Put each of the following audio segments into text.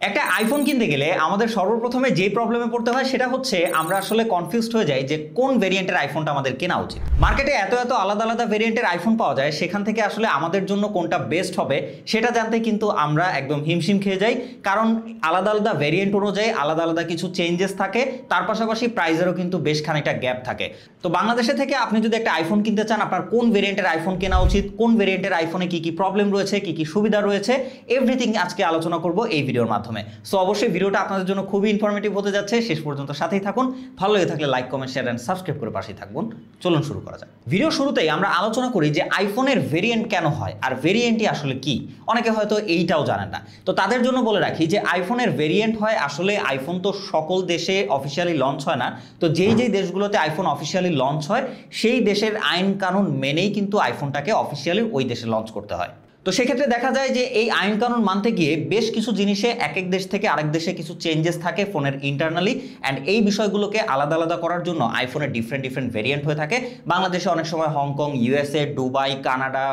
একটা আইফোন কিনতে গেলে আমাদের সর্বপ্রথমে যে প্রবলেমে পড়তে হয় সেটা হচ্ছে আমরা আসলে কনফিউজড হয়ে যাই যে কোন ভেরিয়েন্টের আইফোনটা আমাদের কেনা উচিত। মার্কেটে এত এত আলাদা আলাদা ভেরিয়েন্টের আইফোন পাওয়া যায়, সেখান থেকে আসলে আমাদের জন্য কোনটা বেস্ট হবে সেটা জানতে কিন্তু আমরা একদম হিমশিম খেয়ে যাই, কারণ আলাদা আলাদা ভেরিয়েন্ট অনুযায়ী আলাদা আলাদা কিছু চেঞ্জেস থাকে, তার পাশাপাশি প্রাইসেরও কিন্তু বেশ খানিকটা গ্যাপ থাকে। তো বাংলাদেশে থেকে আপনি যদি একটা আইফোন কিনতে চান, আপনার কোন ভেরিয়েন্টের আইফোন কেনা উচিত, কোন ভেরিয়েন্টের আইফোনে কি কি প্রবলেম রয়েছে, কি কি সুবিধা রয়েছে, এভরিথিং আজকে আলোচনা করব এই ভিডিওর মাধ্যমে। সো অবশ্যই ভিডিওটা আপনাদের জন্য খুবই ইনফরমেটিভ হতে যাচ্ছে, শেষ পর্যন্ত সাথেই থাকুন। ভালো লেগে থাকলে like, comment, share and subscribe করে পাশেই থাকবেন। চলুন শুরু করা যাক। ভিডিও শুরুতেই আমরা আলোচনা করি যে আইফোনের ভেরিয়েন্ট কেন হয় আর ভেরিয়েন্টই আসলে কি। অনেকে হয়তো এইটাও জানেন না, তো তাদের জন্য বলে রাখি যে আইফোনের ভেরিয়েন্ট হয় আসলে, আইফোন তো সকল দেশে অফিসিয়ালি লঞ্চ হয় না, তো যেই যেই দেশগুলোতে আইফোন অফিসিয়ালি লঞ্চ হয় সেই দেশের আইন কানুন মেনেই কিন্তু আইফোনটাকে অফিসিয়ালি ওই দেশে লঞ্চ করতে হয়। তো সেক্ষেত্রে দেখা যায় যে এই আইন কানুন মানতে গিয়ে বেশ কিছু জিনিসে এক এক দেশ থেকে আরেক দেশে কিছু চেঞ্জেস থাকে ফোনের ইন্টারনালি, অ্যান্ড এই বিষয়গুলোকে আলাদা আলাদা করার জন্য আইফোনের ডিফারেন্ট ডিফারেন্ট ভেরিয়েন্ট হয়ে থাকে। বাংলাদেশে অনেক সময় Hong Kong, USA, Dubai, Canada,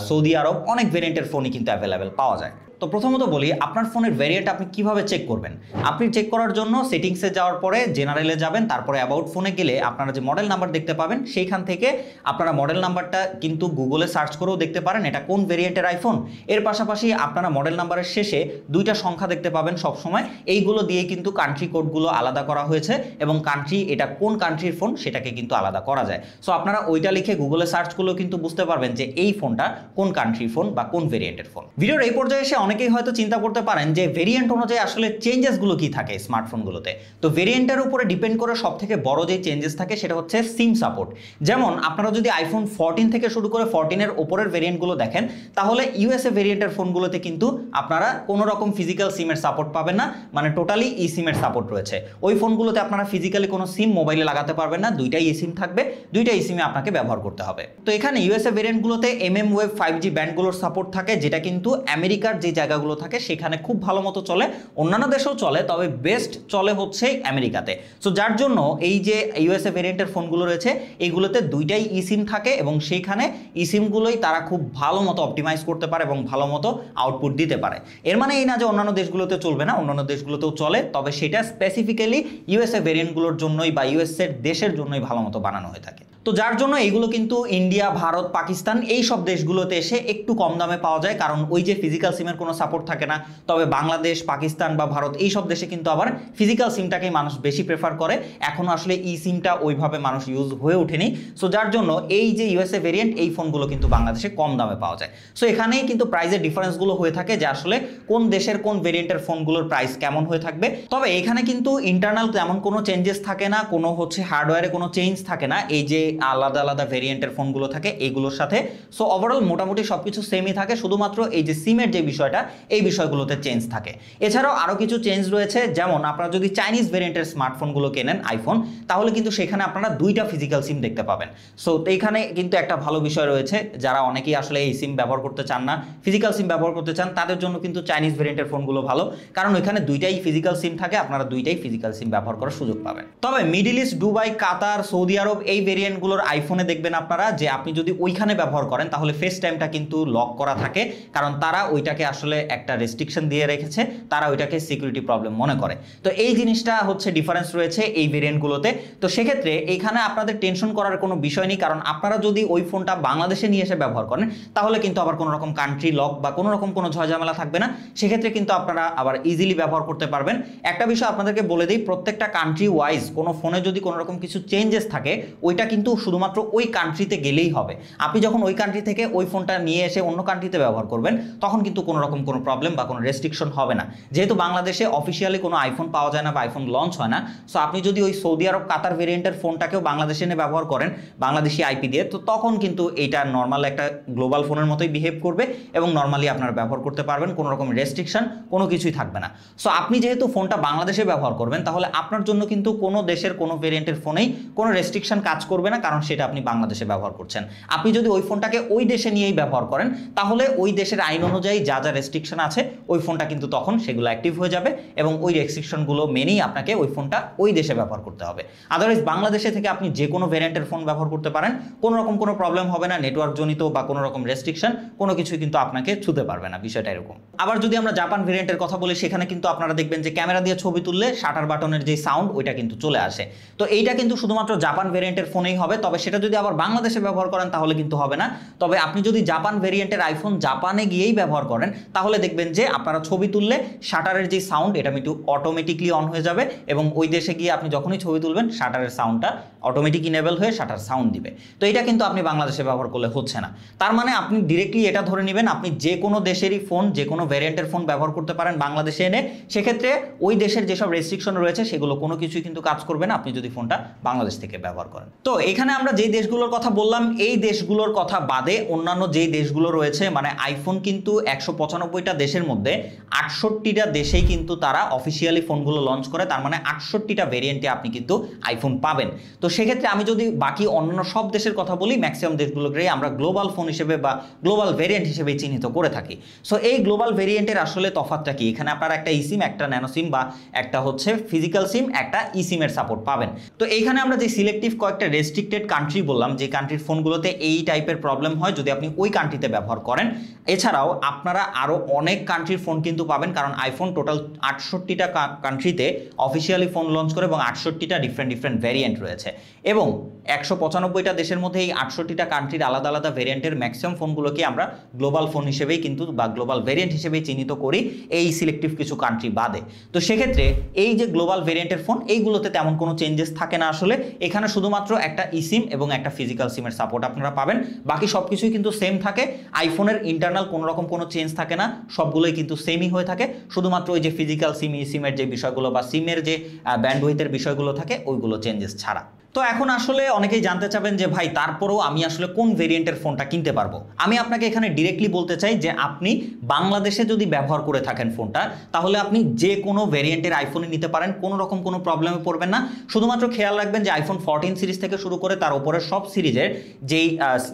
Saudi Arab অনেক ভেরিয়েন্টের ফোনই কিন্তু অ্যাভেলেবেল পাওয়া যায়। তো প্রথমত বলি, আপনার ফোনের ভেরিয়েন্ট আপনি কিভাবে চেক করবেন। আপনি চেক করার জন্য সেটিংসে যাওয়ার পরে জেনারেলে যাবেন, তারপরে অ্যাবাউট ফোনে গেলে আপনারা যে মডেল নাম্বার দেখতে পাবেন সেইখান থেকে আপনারা মডেল নাম্বারটা কিন্তু গুগলে সার্চ করেও দেখতে পারেন এটা কোন ভেরিয়েন্টের আইফোন। এর পাশাপাশি আপনারা মডেল নাম্বারের শেষে দুইটা সংখ্যা দেখতে পাবেন সবসময়, এইগুলো দিয়ে কিন্তু কান্ট্রি কোডগুলো আলাদা করা হয়েছে এবং কান্ট্রি, এটা কোন কান্ট্রির ফোন সেটাকে কিন্তু আলাদা করা যায়। সো আপনারা ওইটা লিখে গুগলে সার্চ করলেও কিন্তু বুঝতে পারবেন যে এই ফোনটা কোন কান্ট্রির ফোন বা কোন ভেরিয়েন্টের ফোন। ভিডিওর এই পর্যায়ে এসে অনেকেই হয়তো চিন্তা করতে পারেন যে ভেরিয়েন্ট অনুযায়ী আসলে চেঞ্জেসগুলো কি থাকে স্মার্টফোনগুলোতে। তো ভেরিয়েন্টের উপরে ডিপেন্ড করে সবথেকে বড় যে চেঞ্জেস থাকে সেটা হচ্ছে সিম সাপোর্ট। যেমন আপনারা যদি আইফোন 14 থেকে শুরু করে 14 উপরের ভেরিয়েন্টগুলো দেখেন, তাহলে ইউএসএ ভেরিয়েন্টের ফোনগুলোতে কিন্তু আপনারা কোনো রকম ফিজিক্যাল সিমের সাপোর্ট পাবেন না, মানে টোটালি ই সিমের সাপোর্ট রয়েছে। ওই ফোনগুলোতে আপনারা ফিজিক্যালি কোনো সিম মোবাইলে লাগাতে পারবেন না, দুইটাই ই সিম থাকবে, দুইটা ই সিমে আপনাকে ব্যবহার করতে হবে। তো এখানে ইউএসএ ভেরিয়েন্টগুলোতে ওয়েভ 5G ব্যান্ডগুলোর সাপোর্ট থাকে, যেটা কিন্তু আমেরিকার যে জায়গাগুলো থাকে সেখানে খুব ভালো মতো চলে, অন্যান্য দেশেও চলে, তবে বেস্ট চলে হচ্ছে আমেরিকাতে। সো যার জন্য এই যে ইউএসএ ভেরিয়েন্টের ফোনগুলো রয়েছে এইগুলোতে দুইটাই ই সিম থাকে এবং সেইখানে ই সিমগুলোই তারা খুব ভালো মতো অপটিমাইজ করতে পারে এবং ভালো মতো আউটপুট দিতে পারে। এর মানে এই না যে অন্যান্য দেশগুলোতে চলবে না, অন্যান্য দেশগুলোতেও চলে, তবে সেটা স্পেসিফিক্যালি ইউএসএ ভেরিয়েন্টগুলোর জন্যই বা ইউএসএর দেশের জন্যই ভালো মতো বানানো হয়ে থাকে। তো যার জন্য এইগুলো কিন্তু ইন্ডিয়া, ভারত, পাকিস্তান এই সব দেশগুলোতে এসে একটু কম দামে পাওয়া যায়, কারণ ওই যে ফিজিক্যাল সিমের কোনো সাপোর্ট থাকে না। তবে বাংলাদেশ, পাকিস্তান বা ভারত এই সব দেশে কিন্তু আবার ফিজিক্যাল সিমটাকেই মানুষ বেশি প্রেফার করে, এখনও আসলে ই সিমটা ওইভাবে মানুষ ইউজ হয়ে ওঠেনি। সো যার জন্য এই যে ইউএসএ ভেরিয়েন্ট এই ফোনগুলো কিন্তু বাংলাদেশে কম দামে পাওয়া যায়। সো এখানেই কিন্তু প্রাইসের ডিফারেন্সগুলো হয়ে থাকে যে আসলে কোন দেশের কোন ভেরিয়েন্টের ফোনগুলোর প্রাইস কেমন হয়ে থাকবে। তবে এখানে কিন্তু ইন্টারনাল তেমন কোনো চেঞ্জেস থাকে না, কোনো হচ্ছে হার্ডওয়্যারে কোনো চেঞ্জ থাকে না, এই যে আলাদা আলাদা ভেরিয়েন্টের ফোনগুলো থাকে এইগুলোর সাথে। সো ওভারঅল মোটামুটি সবকিছু সেমই থাকে, শুধুমাত্র এই যে সিমের যে বিষয়টা এই বিষয়গুলোতে চেঞ্জ থাকে। এছাড়াও আরও কিছু চেঞ্জ রয়েছে, যেমন আপনারা যদি চাইনিজ ভেরিয়েন্টের স্মার্টফোনগুলো কেনেন আইফোন, তাহলে কিন্তু সেখানে আপনারা দুইটা ফিজিক্যাল সিম দেখতে পাবেন। সো এইখানে কিন্তু একটা ভালো বিষয় রয়েছে, যারা অনেকেই আসলে এই সিম ব্যবহার করতে চান না, ফিজিক্যাল সিম ব্যবহার করতে চান, তাদের জন্য কিন্তু চাইনিজ ভেরিয়েন্টের ফোনগুলো ভালো, কারণ ওইখানে দুইটাই ফিজিক্যাল সিম থাকে, আপনারা দুইটাই ফিজিক্যাল সিম ব্যবহার করার সুযোগ পাবেন। তবে মিডল ইস্ট, দুবাই, কাতার, সৌদি আরব এই ভেরিয়েন্টগুলোর আইফোনে দেখবেন আপনারা যে আপনি যদি ওইখানে ব্যবহার করেন তাহলে ফেস টাইমটা কিন্তু লক করা থাকে, কারণ তারা ওইটাকে আসলে একটা রেস্ট্রিকশন দিয়ে রেখেছে, তারা ওইটাকে সিকিউরিটি প্রবলেম মনে করে। তো এই জিনিসটা হচ্ছে ডিফারেন্স রয়েছে এই ভেরিয়েন্টগুলোতে। তো সেক্ষেত্রে এইখানে আপনাদের টেনশন করার কোনো বিষয় নেই, কারণ আপনারা যদি ওই ফোনটা বাংলাদেশে নিয়ে এসে ব্যবহার করেন তাহলে কিন্তু আবার কোনো রকম কান্ট্রি লক বা কোনো রকম কোনো ঝামেলা থাকবে না, সেক্ষেত্রে কিন্তু আপনারা আবার ইজিলি ব্যবহার করতে পারবেন। একটা বিষয় আপনাদেরকে বলে দিই, প্রত্যেকটা কান্ট্রি ওয়াইজ কোনো ফোনে যদি কোনো রকম কিছু চেঞ্জেস থাকে ওইটা কিন্তু শুধুমাত্র ওই কান্ট্রিতে গেলেই হবে। আপনি যখন ওই কান্ট্রি থেকে ওই ফোনটা নিয়ে এসে অন্য কান্ট্রিতে ব্যবহার করবেন তখন কিন্তু কোনো রকম কোনো প্রবলেম বা কোনো রেস্ট্রিকশন হবে না, যেহেতু বাংলাদেশে অফিসিয়ালি কোনো আইফোন পাওয়া যায় না বা আইফোন লঞ্চ হয় না। সো আপনি যদি ওই সৌদি আরব, কাতার ভেরিয়েন্টের ফোনটাকেও বাংলাদেশে এনে ব্যবহার করেন বাংলাদেশি আইপি দিয়ে, তো তখন কিন্তু এইটা নর্মাল একটা গ্লোবাল ফোনের মতোই বিহেভ করবে এবং নর্মালি আপনারা ব্যবহার করতে পারবেন, কোনো রকম রেস্ট্রিকশন কোনো কিছুই থাকবে না। সো আপনি যেহেতু ফোনটা বাংলাদেশে ব্যবহার করবেন তাহলে আপনার জন্য কিন্তু কোনো দেশের কোনো ভেরিয়েন্টের ফোনেই কোনো রেস্ট্রিকশন কাজ করবে না, কারণ সেটা আপনি বাংলাদেশে ব্যবহার করছেন। আপনি যদি ওই ফোনটাকে ওই দেশে নিয়েই ব্যবহার করেন তাহলে ওই দেশের আইন অনুযায়ী যা যা রেস্ট্রিকশন আছে ওই ফোনটা কিন্তু তখন সেগুলো অ্যাক্টিভ হয়ে যাবে এবং ওই রেস্ট্রিকশনগুলো মেনেই আপনাকে ওই ফোনটা ওই দেশে ব্যবহার করতে হবে। আদারওয়াইজ বাংলাদেশে থেকে আপনি যে কোনো ভ্যারিয়েন্টের ফোন ব্যবহার করতে পারেন, কোনো রকম কোনো প্রবলেম হবে না, নেটওয়ার্ক জনিত বা কোনো রকম রেস্ট্রিকশন কোনো কিছুই কিন্তু আপনাকে ছুতে পারবে না, বিষয়টা এরকম। আবার যদি আমরা জাপান ভ্যারিয়েন্টের কথা বলি সেখানে কিন্তু আপনারা দেখবেন যে ক্যামেরা দিয়ে ছবি তুললে শাটার বাটনের যে সাউন্ড ওইটা কিন্তু চলে আসে। তো এইটা কিন্তু শুধুমাত্র জাপান ভ্যারিয়েন্টের ফোনেই হবে, তবে সেটা যদি আবার বাংলাদেশে ব্যবহার করেন তাহলে কিন্তু হবে না। তবে আপনি যদি জাপান ভ্যারিয়েন্টের আইফোন জাপানে গিয়েই ব্যবহার করেন তাহলে দেখবেন যে আপনারা ছবি তুললে শাটারের যে সাউন্ড এটা কিন্তু অটোমেটিকলি অন হয়ে যাবে এবং ওই দেশে গিয়ে আপনি যখনই ছবি তুলবেন শাটারের সাউন্ডটা অটোমেটিক ইনেবল হয়ে শাটার সাউন্ড দিবে। তো এটা কিন্তু আপনি বাংলাদেশে ব্যবহার করলে হচ্ছে না। তার মানে আপনি ডিরেক্টলি এটা ধরে নেবেন আপনি যে কোনো দেশেরই ফোন, যে কোনো ভ্যারিয়েন্টের ফোন ব্যবহার করতে পারেন বাংলাদেশে এনে, সেক্ষেত্রে ওই দেশের যেসব রেস্ট্রিকশন রয়েছে সেগুলো কোনো কিছুই কিন্তু কাজ করবে না আপনি যদি ফোনটা বাংলাদেশ থেকে ব্যবহার করেন। তো এখানে আমরা যেই দেশগুলোর কথা বললাম এই দেশগুলোর কথা বাদে অন্যান্য যেই দেশগুলো রয়েছে, মানে আইফোন কিন্তু 195টা দেশের মধ্যে 68টা দেশেই কিন্তু তারা অফিসিয়ালি ফোনগুলো লঞ্চ করে, তার মানে 68টা ভেরিয়েন্টে আপনি কিন্তু আইফোন পাবেন। তো সেক্ষেত্রে আমি যদি বাকি অন্যান্য সব দেশের কথা বলি, ম্যাক্সিমাম দেশগুলোকে আমরা গ্লোবাল ফোন হিসেবে বা গ্লোবাল ভেরিয়েন্ট হিসেবে চিহ্নিত করে থাকি। সো এই গ্লোবাল ভেরিয়েন্টের আসলে তফাৎটা কি? এখানে আপনারা একটা ইসিম, একটা ন্যানো সিম বা একটা হচ্ছে ফিজিক্যাল সিম, একটা ইসিমের সাপোর্ট পাবেন। তো এইখানে আমরা যে সিলেক্টিভ কয়েকটা রেস্ট্রিক্টেড কান্ট্রি বললাম, যে কান্ট্রির ফোনগুলোতে এই টাইপের প্রবলেম হয় যদি আপনি ওই কান্ট্রিতে ব্যবহার করেন, এছাড়াও আপনারা আরও অনেক কান্ট্রির ফোন কিন্তু পাবেন, কারণ আইফোন টোটাল 68টা কান্ট্রিতে অফিসিয়ালি ফোন লঞ্চ করে এবং 68টা ডিফারেন্ট ভ্যারিয়েন্ট রয়েছে এবং 195টা দেশের মধ্যে এই 68টা কান্ট্রির আলাদা আলাদা ভ্যারিয়েন্টের ম্যাক্সিমাম ফোনগুলোকে আমরা গ্লোবাল ফোন হিসেবেই কিন্তু বা গ্লোবাল ভ্যারিয়েন্ট হিসেবেই চিহ্নিত করি এই সিলেক্টিভ কিছু কান্ট্রি বাদে। তো সেক্ষেত্রে এই যে গ্লোবাল ভ্যারিয়েন্টের ফোন এইগুলোতে তেমন কোনো চেঞ্জেস থাকে না আসলে, এখানে শুধুমাত্র একটা ইসিম এবং একটা ফিজিক্যাল সিমের সাপোর্ট আপনারা পাবেন, বাকি সব কিছুই কিন্তু সেম থাকে। আইফোনের ইন্টারনাল কোনো রকম কোনো চেঞ্জ থাকে না, সবগুলোই কিন্তু সেমই হয়ে থাকে, শুধুমাত্র ওই যে ফিজিক্যাল সিম, ইসিমের যে বিষয়গুলো বা সিমের যে ব্যান্ডউইথের বিষয়গুলো থাকে ওইগুলো চেঞ্জেস ছাড়া। তো এখন আসলে অনেকেই জানতে চাবেন যে ভাই তারপরেও আমি আসলে কোন ভেরিয়েন্টের ফোনটা কিনতে পারবো। আমি আপনাকে এখানে ডিরেক্টলি বলতে চাই যে আপনি বাংলাদেশে যদি ব্যবহার করে থাকেন ফোনটা তাহলে আপনি যে কোনো ভেরিয়েন্টের আইফোনই নিতে পারেন, কোনো রকম কোনো প্রবলেমে পড়বেন না। শুধুমাত্র খেয়াল রাখবেন যে আইফোন 14 সিরিজ থেকে শুরু করে তার উপরের সব সিরিজের যেই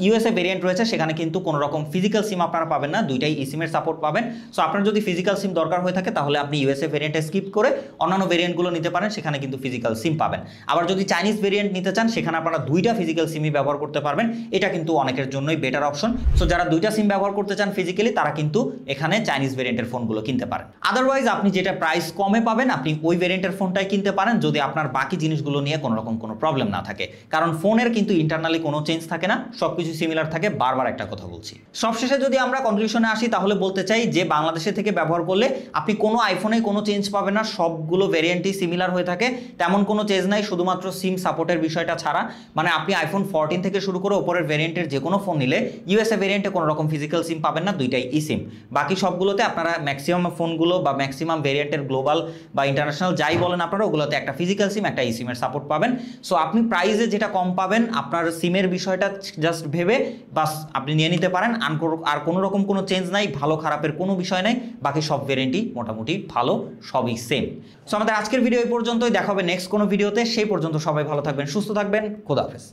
ইউএসএ ভেরিয়েন্ট রয়েছে সেখানে কিন্তু কোনো রকম ফিজিক্যাল সিম আপনারা পাবেন না, দুইটাই ইসিমের সাপোর্ট পাবেন। সো আপনার যদি ফিজিক্যাল সিম দরকার হয়ে থাকে তাহলে আপনি ইউএসএ ভেরিয়েন্টে স্কিপ করে অন্যান্য ভেরিয়েন্টগুলো নিতে পারেন, সেখানে কিন্তু ফিজিক্যাল সিম পাবেন। আবার যদি চাইনিজ ভেরিয়েন্ট নিতে চান সেখানে আপনারা দুইটা ফিজিক্যাল সিমই ব্যবহার করতে পারবেন, এটা কিন্তু অনেকের জন্যই বেটার অপশন। সো যারা দুইটা সিম ব্যবহার করতে চান ফিজিক্যালি তারা কিন্তু এখানে চাইনিজ ভেরিয়েন্টের ফোনগুলো কিনতে পারেন। আদারওয়াইজ আপনি যেটা প্রাইস কমে পাবেন আপনি ওই ভেরিয়েন্টের ফোনটাই কিনতে পারেন যদি আপনার বাকি জিনিসগুলো নিয়ে কোনো রকম কোনো প্রবলেম না থাকে, কারণ ফোনের কিন্তু ইন্টারনালি কোনো চেঞ্জ থাকে না, সবকিছু সিমিলার থাকে। বারবার একটা কথা বলছি। সবশেষে যদি আমরা কনক্লুশনে আসি তাহলে বলতে চাই যে বাংলাদেশে থেকে ব্যবহার করলে আপনি কোনো আইফোনে কোনো চেঞ্জ পাবেন না, সবগুলো ভেরিয়েন্টই সিমিলার হয়ে থাকে, তেমন কোনো চেঞ্জ নাই শুধুমাত্র সিম সাপোর্টের বিষয়টা ছাড়া। মানে আপনি আইফোন 14 থেকে শুরু করে উপরের ভেরিয়েন্টের যে কোনো ফোন নিলে ইউএসএ ভেরিয়েন্টে কোনো রকম ফিজিক্যাল সিম পাবেন না, দুইটাই ই সিম। বাকি সবগুলোতে আপনারা ম্যাক্সিমাম ফোনগুলো বা ম্যাক্সিমাম ভেরিয়েন্টের গ্লোবাল বা ইন্টারন্যাশনাল যাই বলেন আপনারা ওগুলোতে একটা ফিজিক্যাল সিম একটা ই সিমের সাপোর্ট পাবেন। সো আপনি প্রাইসে যেটা কম পাবেন আপনার সিমের বিষয়টা জাস্ট ভেবে বাস আপনি নিয়ে নিতে পারেন, আর কোনো রকম কোনো চেঞ্জ নাই, ভালো খারাপের কোনো বিষয় নাই, বাকি সব ভেরিয়েন্টই মোটামুটি ভালো, সবই সেম। সো আমাদের আজকের ভিডিও এই পর্যন্তই, দেখা হবে নেক্সট কোনো ভিডিওতে, সেই পর্যন্ত সবাই ভালো থাকবেন, সুস্থ থাকবেন, খোদা হাফেজ।